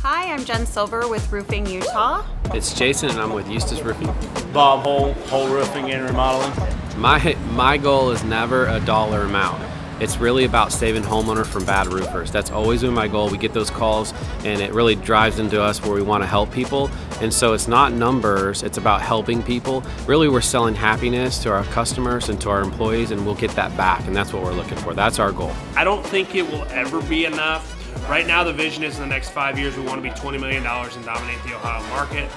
Hi, I'm Jen Silver with Roofing Utah. It's Jason and I'm with Eustace Roofing. Bob Hole, Hole Roofing and Remodeling. My goal is never a dollar amount. It's really about saving homeowners from bad roofers. That's always been my goal. We get those calls and it really drives into us where we want to help people. And so it's not numbers, it's about helping people. Really, we're selling happiness to our customers and to our employees, and we'll get that back, and that's what we're looking for. That's our goal. I don't think it will ever be enough. Right now the vision is in the next 5 years we want to be $20 million and dominate the Ohio market.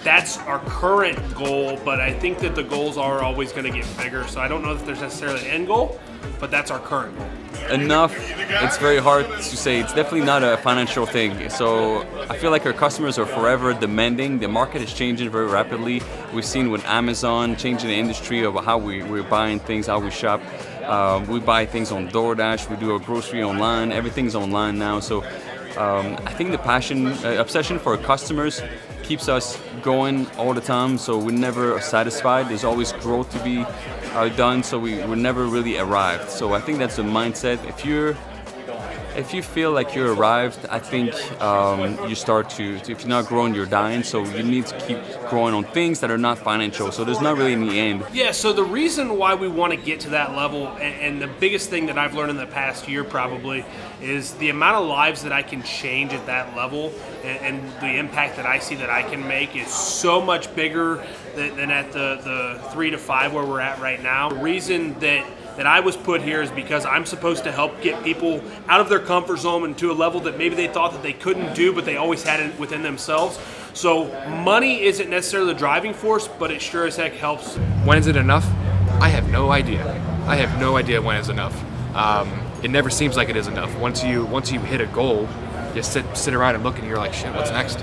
That's our current goal, but I think that the goals are always going to get bigger, so I don't know if there's necessarily an end goal, but that's our current goal. Enough, it's very hard to say. It's definitely not a financial thing. So I feel like our customers are forever demanding. The market is changing very rapidly. We've seen with Amazon changing the industry of how we're buying things, how we shop. We buy things on DoorDash, we do our grocery online, everything's online now. So I think the passion, obsession for our customers keeps us going all the time, so we're never satisfied. There's always growth to be done, so we're never really arrived. So I think that's the mindset. If you feel like you're arrived, I think you start to, if you're not growing, you're dying. So you need to keep growing on things that are not financial. So there's not really any end. Yeah, so the reason why we want to get to that level, and the biggest thing that I've learned in the past year probably, is the amount of lives that I can change at that level, and the impact that I see that I can make is so much bigger than at the 3 to 5 where we're at right now. The reason that I was put here is because I'm supposed to help get people out of their comfort zone and to a level that maybe they thought that they couldn't do, but they always had it within themselves. So money isn't necessarily the driving force, but it sure as heck helps. When is it enough? I have no idea. I have no idea when it's enough. It never seems like it is enough. Once you hit a goal, you sit around and look and you're like, shit, what's next?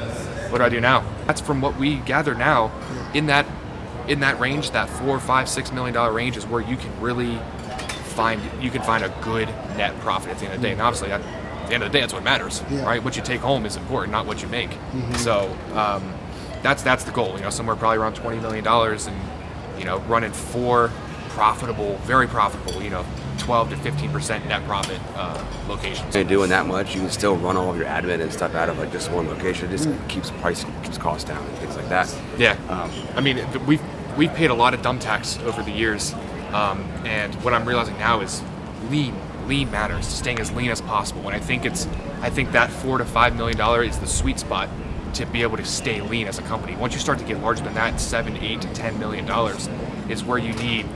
What do I do now? That's from what we gather now. In that range, that $4, $5, $6 million range is where you can really find a good net profit at the end of the day. And obviously, at the end of the day, that's what matters, right? What you take home is important, not what you make. So that's the goal. You know, somewhere probably around $20 million, and running 4 profitable, very profitable, 12 to 15% net profit locations. And doing that much, you can still run all of your admin and stuff out of like just one location. It just keeps costs down and things like that. Yeah, I mean, we've paid a lot of dumb tax over the years, and what I'm realizing now is lean matters. Staying as lean as possible. And I think that $4 to $5 million is the sweet spot to be able to stay lean as a company. Once you start to get larger than that, $7, $8 to $10 million is where you need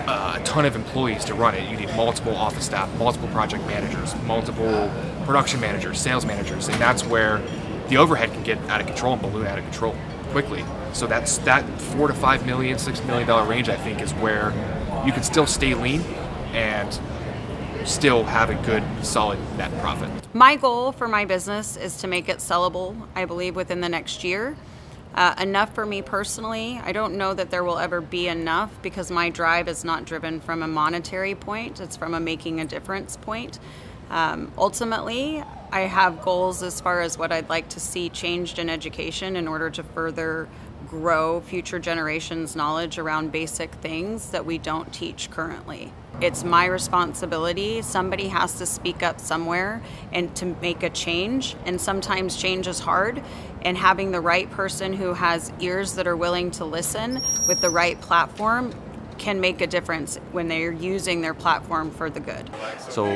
a ton of employees to run it. You need multiple office staff, multiple project managers, multiple production managers, sales managers, and that's where the overhead can get out of control and balloon out of control quickly. So that $4 to $5 million, $6 million range, I think, is where you can still stay lean and still have a good, solid net profit. My goal for my business is to make it sellable, I believe, within the next year. Enough for me personally. I don't know that there will ever be enough because my drive is not driven from a monetary point. It's from a making a difference point. Ultimately, I have goals as far as what I'd like to see changed in education in order to further grow future generations' knowledge around basic things that we don't teach currently. It's my responsibility. Somebody has to speak up somewhere and to make a change, and sometimes change is hard, and having the right person who has ears that are willing to listen with the right platform can make a difference when they're using their platform for the good. So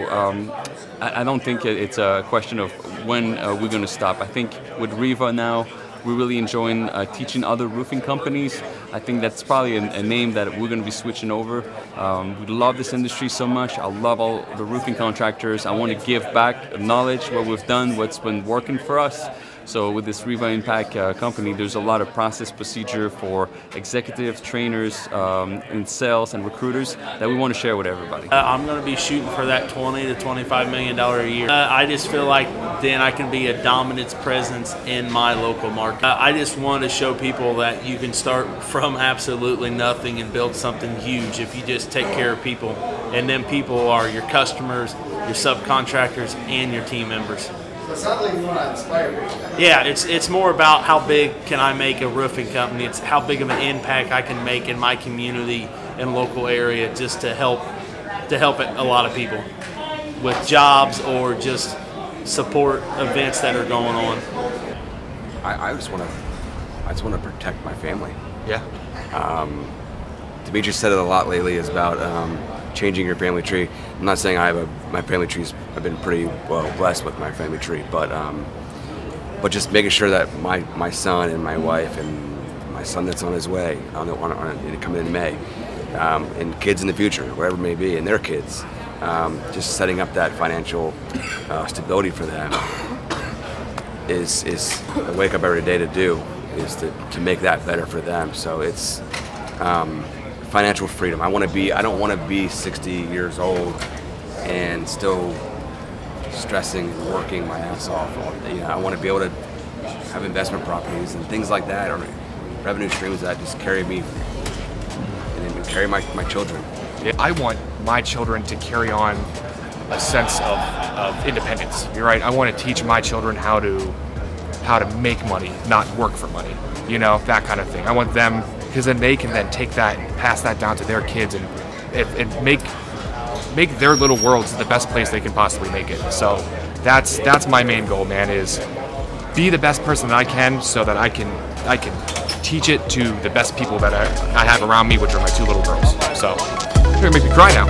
I don't think it's a question of when we're going to stop. I think with Riva now, we're really enjoying teaching other roofing companies. I think that's probably a name that we're going to be switching over. We love this industry so much. I love all the roofing contractors. I want to give back knowledge, what we've done, what's been working for us. So with this Riva Impact company, there's a lot of process procedure for executives, trainers, and sales and recruiters that we want to share with everybody. I'm going to be shooting for that $20 to $25 million a year. I just feel like then I can be a dominant presence in my local market. I just want to show people that you can start from absolutely nothing and build something huge if you just take care of people. And then people are your customers, your subcontractors, and your team members. So it sounds like you want to inspire people. Yeah, it's more about how big can I make a roofing company. It's how big of an impact I can make in my community and local area just to help a lot of people with jobs or just support events that are going on. I just want to protect my family. Yeah. Demetrius said it a lot lately, is about changing your family tree. I'm not saying my family trees. I've been pretty well blessed with my family tree, but just making sure that my son and my wife and my son that's on his way, coming in May, and kids in the future, wherever it may be, and their kids, just setting up that financial stability for them is I wake up every day to do, is to make that better for them. So it's financial freedom. I don't want to be 60 years old and still stressing and working my ass off. I want to be able to have investment properties and things like that, or revenue streams that just carry me and carry my children. I want my children to carry on a sense of independence. You're right. I want to teach my children how to make money, not work for money. That kind of thing. I want them, because then they can then take that and pass that down to their kids and make their little worlds the best place they can possibly make it. So that's my main goal, man, is be the best person that I can, so that I can teach it to the best people that I have around me, which are my 2 little girls. So you're gonna make me cry now.